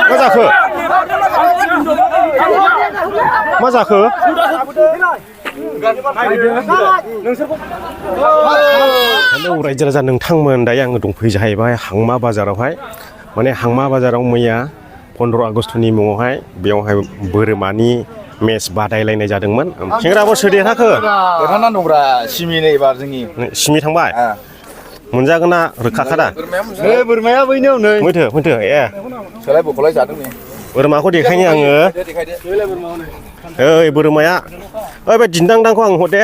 मा जाखो मा जाखो हेलौ रायजो राजा नोंथांमोन दायो आङो दंफैयो जाहैबाय हांमा बाजारावहाय माने हांमा बाजाराव मैया 15 आगस्टनि मुङावहाय बेयावहाय बोरमानि मेच बादायलायनाय जादोंमोन सेंग्राफोर सोर देरहाखो देरहाना दंब्रा सिमिनै एबार जोंनि सिमि थांबाय मोनजागोन ना रोखाखादा बोरमाया बैनियाव नै मैथो ए सोलाय बखलाय जादों नै बोरमाखौ देखायनो आङो ओइ बोरमाया ओइ बे दिन्दांदांखौ आं हरदे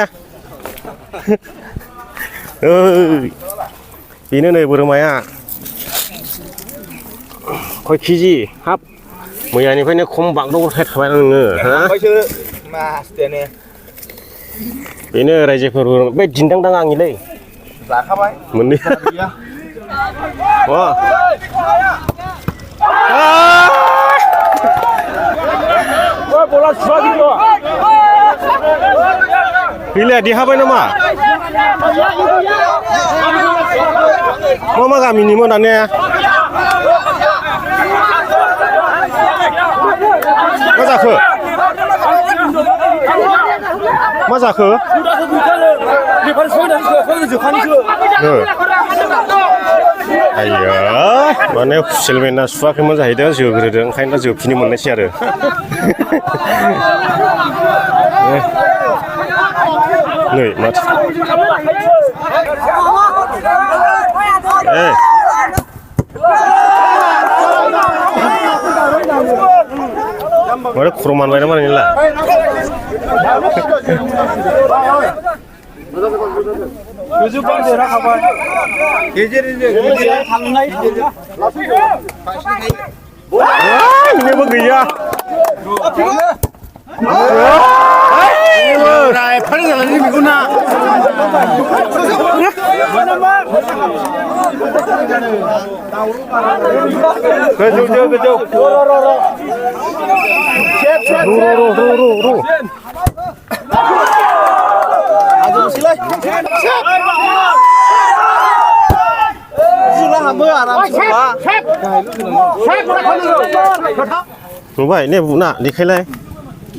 ओइ बेनो नै बोरमाया खय केजि हाब मैयानिफ्रायनो खम बागदावथायखाबाय नोङो बेनो रायजोफोर बे दिन्दांदां आंनिलै जाखाबाय मोननै गैला देहाबाय नामा मा गामिनिमोन दानिया मा जाखो मा जाखो आइया माने सेलमेना सुवाखैमोन जाहैदों जोग्रोदों ओंखायनो दा जोबफिनो मोननायसै आरो नै माथो माथो खर' मानबाय नामा नोंनिला बेबो गैया नुबाय ने बुना देखायलाय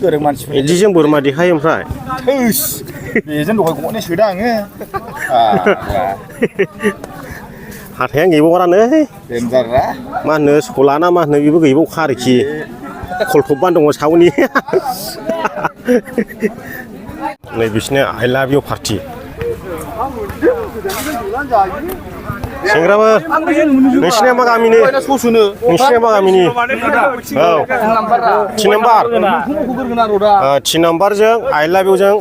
गोरों मानसि बिदिजों बोरमा देखायो ओमफ्राय बेजों दहाय गने सोदों आङो हाथायानो गैबावारानो देनजाररा मा होनो सलाना मा होनो बेबो गैबावखा आरोखि खलथबबानो दङ सावनि नै बिसिनो आइ लाभ इउ पार्टि सेंग्राबो नोंसिनिया मा गामिनि नोंसिनिया मा गामिनि औ 3 नाम्बारजों आइ लाभ इउजों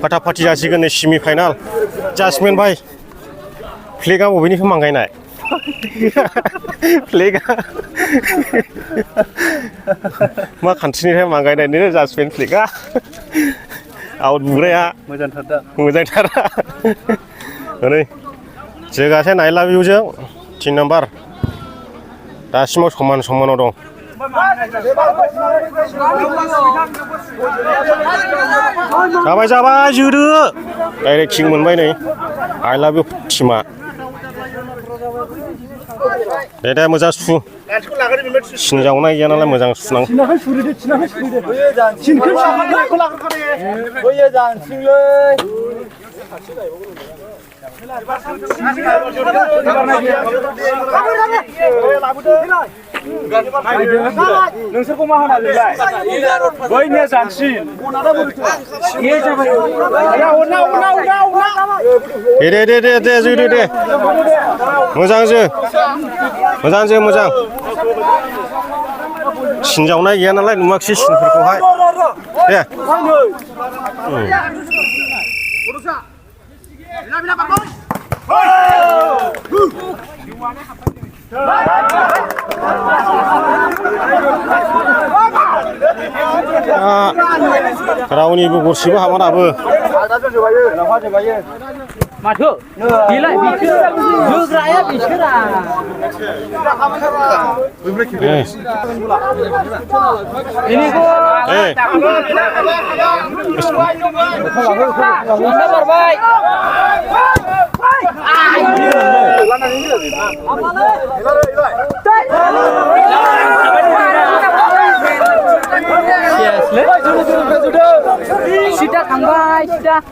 फाटाफाटि जासिगोन नै सेमि फाइनाल जासमिन भाई फ्लेगा बबेनिफ्राय मांगायनाय फ्लेगा मा कान्ट्रिनिफ्राय मांगायनाय नो जासमिन फ्लेगा आउट बुग्राया मोजांथार नै जोगासेन आइ लाभ इउजों 3 नाम्बार दासिमाव समानाव दं जाबाय जोदो डाइरेक्ट किं मोनबाय नै आइ लाभ इउ टिमा दे मोजां सु सिन जावनाय गैया नालाय मोजां सुनां नोंसोरखौ मा होना जोंलाय बैनिया जानसिन दे जोदो दे मोजां सिन जावनाय गैया नालाय नुवाखिसै सिनफोरखौहाय दे रावनिबो गरसेबो हाबा दाबो माथो बिलाय बिसोर जोग्राया बिसोरा इनिखौ Aja.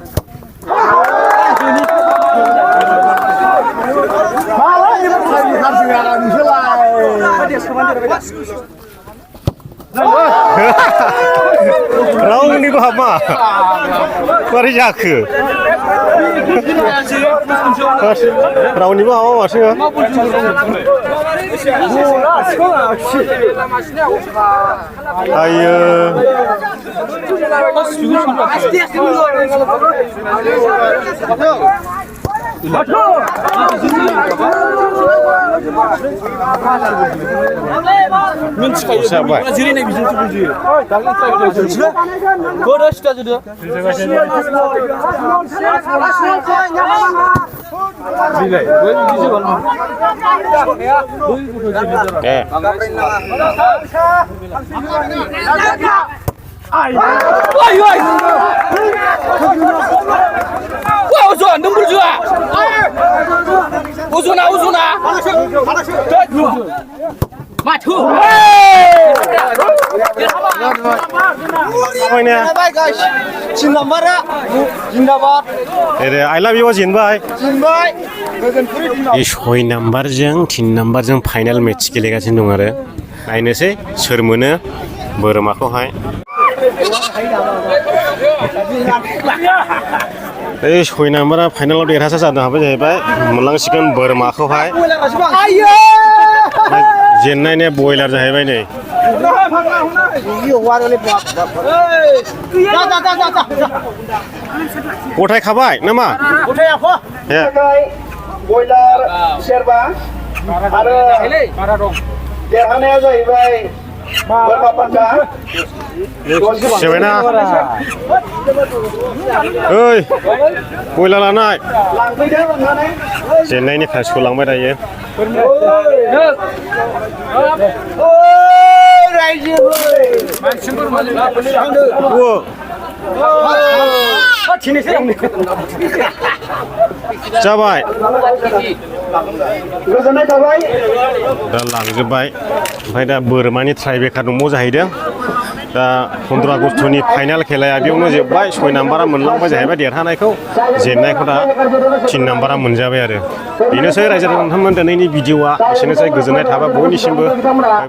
रावनिबो हाबा बोरै जाखो रावनिबो हाबा माथो आयो जाबाय Uzun, nomor 2. Uzun. Maju. फैनाया थिन नाम्बारा जिन्दाबाद दे आइ लाभ इउ जेनबाय जिनबाय गोजोनपुरि दिनाव 6 नाम्बारजों 3 नाम्बारजों फाइनाल मेच गेलेगासिनो दं आरो नायनोसै सोर मोनो बोरमाखौहाय बे 6 नाम्बारा फाइनालाव देरहासार जानो हाबाय जाहैबाय मोनलांसिगोन बोरमाखौहाय जेननायने बयलार जाहैबाय नै गथायखाबाय नामा बयलार सेरबा आरो देरहानाया जाहैबाय बोरमा पान्दा सेबायना ओइ बयलार लानाय जेननायनि खासखौ लांबाय दायो जाबाय गोजोननाय थाबाय दा लांजोब्बाय ओमफ्राय दा बोरमानि ट्राइबेकार दंबावो जाहैदों दा 15 आगस्टनि फाइनाल खेलाया बेयावनो जोब्बाय 6 नाम्बारा मोनलांबाय जाहैबाय देरहानायखौ जेननायखौ दा 3 नाम्बारा मोनजाबाय आरो बेनोसै रायजो राजा नोंथांमोन दिनैनि भिडिअआ एसेनोसै गोजोननाय थाबाय बयनिसिमबो